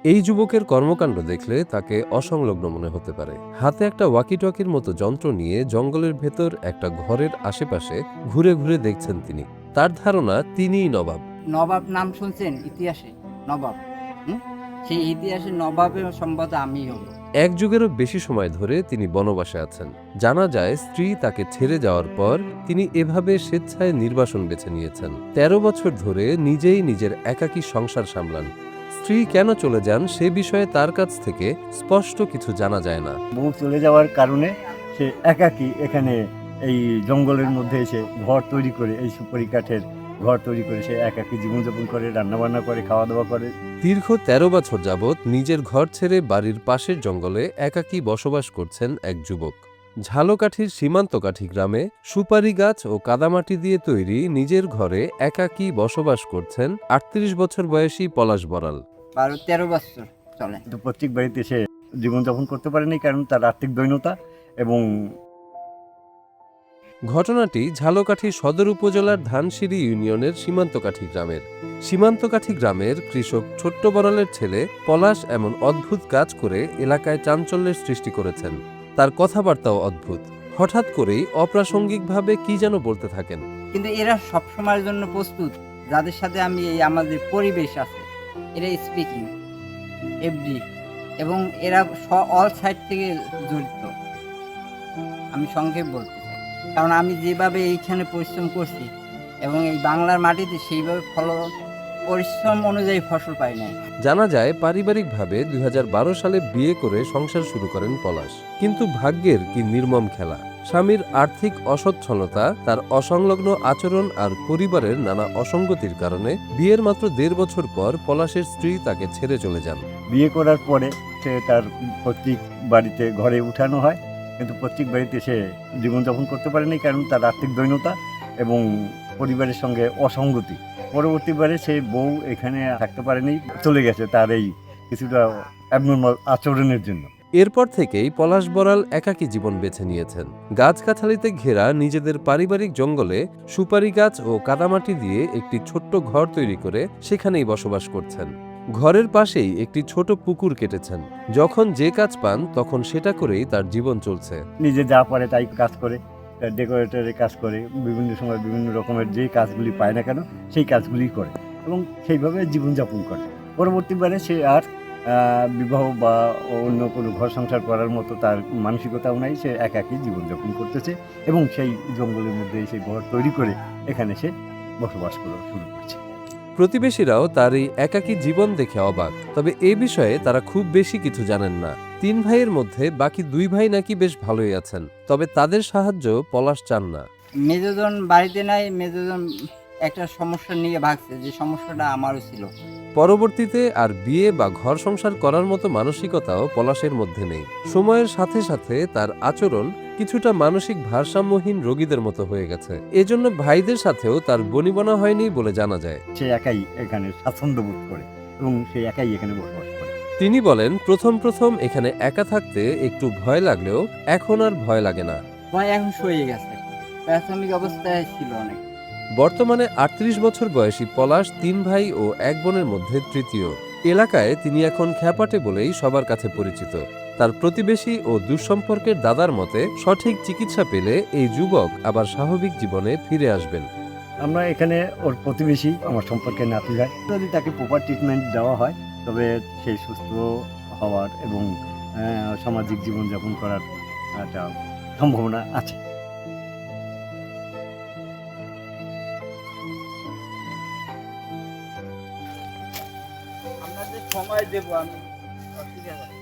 এই যুবকের কর্মকাণ্ড দেখলে তাকে অসংলগ্ন মনে হতে পারে। হাতে একটা ওয়াকিটকির মতো যন্ত্র নিয়ে জঙ্গলের ভেতর একটা ঘরের আশেপাশে ঘুরে ঘুরে দেখছেন তিনি। তার ধারণা তিনিই নবাব। নবাব নাম শুনছেন ইতিহাসে? নবাব, সেই ইতিহাসে নবাবের সম্ভবত আমি হব। এক যুগেরও বেশি সময় ধরে তিনি বনবাসে আছেন। জানা যায় স্ত্রী তাকে ছেড়ে যাওয়ার পর তিনি এভাবে স্বেচ্ছায় নির্বাসন বেছে নিয়েছেন। ১৩ বছর ধরে নিজেই নিজের একাকী সংসার সামলান। স্ত্রী কেন চলে যান সে বিষয়ে তার কাছ থেকে স্পষ্ট কিছু জানা যায় না। বউ চলে যাওয়ার কারণে সে একাকী এখানে এই জঙ্গলের মধ্যে এসে ঘর তৈরি করে, এই সুপারি কাঠের ঘর তৈরি করে সে একাকী জীবনযাপন করে, রান্নাবান্না করে, খাওয়া দাওয়া করে। দীর্ঘ ১৩ বছর যাবৎ নিজের ঘর ছেড়ে বাড়ির পাশের জঙ্গলে একাকী বসবাস করছেন এক যুবক। ঝালকাঠির সীমান্তকাঠি গ্রামে সুপারি গাছ ও কাদামাটি দিয়ে তৈরি নিজের ঘরে একাকী বসবাস করছেন ৩৮ বছর বয়সী পলাশ বড়াল। ১২-১৩ বছর চলে। কিন্তু প্রত্যেক বাড়িতে সে জীবনযাপন করতে পারেনি, কারণ তার আর্থিক দৈন্যতা। এবং ঘটনাটি ঝালকাঠি সদর উপজেলার ধানসিঁড়ি ইউনিয়নের সীমান্তকাঠি গ্রামের। সীমান্তকাঠি গ্রামের কৃষক ছোট্ট বড়ালের ছেলে পলাশ এমন অদ্ভুত কাজ করে এলাকায় চাঞ্চল্যের সৃষ্টি করেছেন। তার কথাবার্তাও অদ্ভুত। হঠাৎ করেই অপ্রাসঙ্গিকভাবে কি যেন বলতে থাকেন। কিন্তু এরা সব সময়ের জন্য প্রস্তুত, যাদের সাথে আমি এই আমাদের পরিবেশ আছে, এরা স্পিকিং এভরি, এবং এরা অল সাইড থেকে জড়িত। আমি সংক্ষেপ বলতে চাই, কারণ আমি যেভাবে এইখানে পরিশ্রম করছি এবং এই বাংলার মাটিতে সেইভাবে পরিশ্রম অনুযায়ী ফসল পাই নাই। জানা যায় পারিবারিকভাবে ২০১২ সালে বিয়ে করে সংসার শুরু করেন পলাশ। কিন্তু ভাগ্যের কি নির্মম খেলা। স্বামীর আর্থিক অসচ্ছলতা, তার অসংলগ্ন আচরণ আর পরিবারের নানা অসঙ্গতির কারণে বিয়ের মাত্র ১.৫ বছর পর পলাশের স্ত্রী তাকে ছেড়ে চলে যান। বিয়ে করার পরে সে তার প্রত্যেক বাড়িতে ঘরে উঠানো হয়, কিন্তু প্রত্যেক বাড়িতে সে জীবনযাপন করতে পারেনি, কারণ তার আর্থিক দৈন্যতা এবং পরিবারের সঙ্গে অসঙ্গতি। পরবর্তীবারে সে বউ এখানে থাকতে পারেনি, চলে গেছে তার এই কিছুটা অ্যাবনর্মাল আচরণের জন্য। এরপর থেকেই পলাশ বড়াল একাকী জীবন বেছে নিয়েছেন। গাছগাছালিতে ঘেরা নিজেদের পারিবারিক জঙ্গলে সুপারি গাছ ও কাদামাটি দিয়ে একটি ছোট্ট ঘর তৈরি করে সেখানেই বসবাস করছেন। ঘরের পাশেই একটি ছোট পুকুর কেটেছেন। যখন যে কাজ পান তখন সেটা করেই তার জীবন চলছে। নিজে যা পারে তাই কাজ করে, ডেকোরেটরের কাজ করে, বিভিন্ন সময় বিভিন্ন রকমের যে কাজগুলি পায় না কেন সেই কাজগুলি করে এবং সেইভাবে জীবনযাপন করে। পরবর্তীবারে সে আর বিবাহ বা অন্য কোনো ঘর সংসার করার মতো তার মানসিকতাও নাই। সে একাকী জীবনযাপন করতেছে এবং সেই জঙ্গলের মধ্যে সে ঘর তৈরি করে এখানে সে বসবাস করা শুরু করছে। প্রতিবেশীরাও তার এই একাকী জীবন দেখে অবাক। তবে এ বিষয়ে তারা খুব বেশি কিছু জানেন না। ৩ ভাইয়ের মধ্যে বাকি 2 ভাই নাকি বেশ ভালোই আছেন, তবে তাদের সাহায্য পলাশ চান না। মেজোজন বাড়িতে নাই, মেজোজন একটা সমস্যা নিয়ে ভাগছে, যে সমস্যাটা আমারও ছিল। পরবর্তীতে আর বিয়ে বা ঘর সংসার করার মতো মানসিকতাও পলাশের মধ্যে নেই। সময়ের সাথে সাথে তার আচরণ কিছুটা মানসিক ভারসাম্যহীন রোগীদের মতো হয়ে গেছে। এজন্য ভাইদের সাথেও তার বনিবনা হয়নি বলে জানা যায়। সে একাই এখানে স্বাচ্ছন্দ্য বোধ করে এবং সে একাই এখানে বসবাস করে। তিনি বলেন, প্রথম এখানে একা থাকতে একটু ভয় লাগলেও এখন আর ভয় লাগে না। ভয় এখন সয়ে গেছে, প্রাথমিক অবস্থায় ছিল অনেক। বর্তমানে ৩৮ বছর বয়সী পলাশ ৩ ভাই ও ১ বোনের মধ্যে তৃতীয়। এলাকায় তিনি এখন খ্যাপাটে বলেই সবার কাছে পরিচিত। তার প্রতিবেশী ও দুঃসম্পর্কের দাদার মতে সঠিক চিকিৎসা পেলে এই যুবক আবার স্বাভাবিক জীবনে ফিরে আসবেন। আমরা এখানে ওর প্রতিবেশী, আমার সম্পর্কে নাতি ভাই। যদি তাকে প্রপার ট্রিটমেন্ট দেওয়া হয় তবে সে সুস্থ হওয়ার এবং সামাজিক জীবনযাপন করার একটা সম্ভাবনা আছে। আমরা যে সময় দেবো আমি, ঠিক আছে।